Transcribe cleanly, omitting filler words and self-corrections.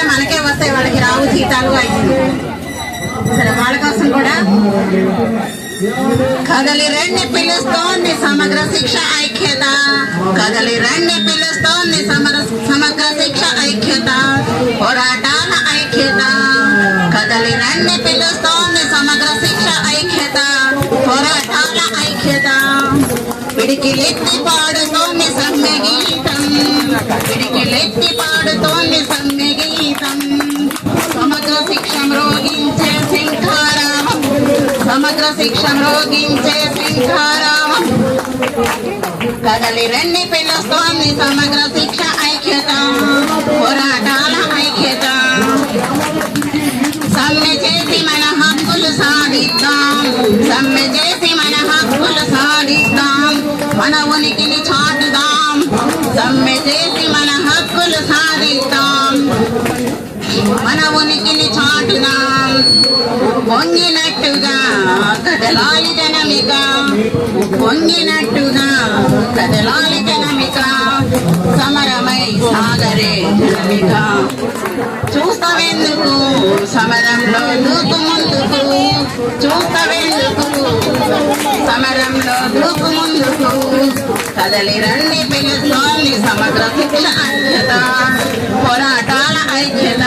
మనకే వస్తాయి, వాళ్ళకి రావు జీతాలు అయ్యింది. సరే వాళ్ళ కోసం కూడా కదలి రండి పిలుస్తోంది సమగ్ర శిక్ష ఐక్యత, కదలి రండి పిలుస్తోంది సమగ్ర శిక్ష ఐక్యత, పోరాటాల ఐక్యత. కదలి రండి పిలుస్తోంది సమగ్ర శిక్ష ఐక్యత, పోరాటాల ఐక్యత. పిడికిలెత్తి పాడుతోంది సమ్మె గీతం, పిడికిలెత్తి పాడుతోంది సమ్మె గీతం. సమగ్ర శిక్ష మ్రోగించే సింహారామం, సమగ్ర శిక్ష మ్రోగించే సింహారామం. కదలి రండి పిలుస్తోంది సమగ్ర శిక్ష ఐక్యత, పోరాటాల ఐక్యత. సమ్మె చేసి మన హక్కులు సాధిద్దాం, సమ్మె చేసి మన హక్కులు సాధిద్దాం, మన ఉనికిని చాటుదాం. సమ్మె చేసి మన హక్కులు సాధిద్దాం, మన ఉనికిని చాటుదాం. పొంగినట్టుగా కదలాలి జనమిక, పొంగినట్టుగా కదలాలి జనమిక. సమరమై సాగరే జనమిక. చూస్తావెందుకు సమరంలో దూకు ముందుకు, చూస్తావెందుకు సమరంలో దూకు ముందుకు. కదలి రండి పిలుస్తోంది సమగ్ర శిక్ష ఐక్యత, పోరాటాల ఐక్యత.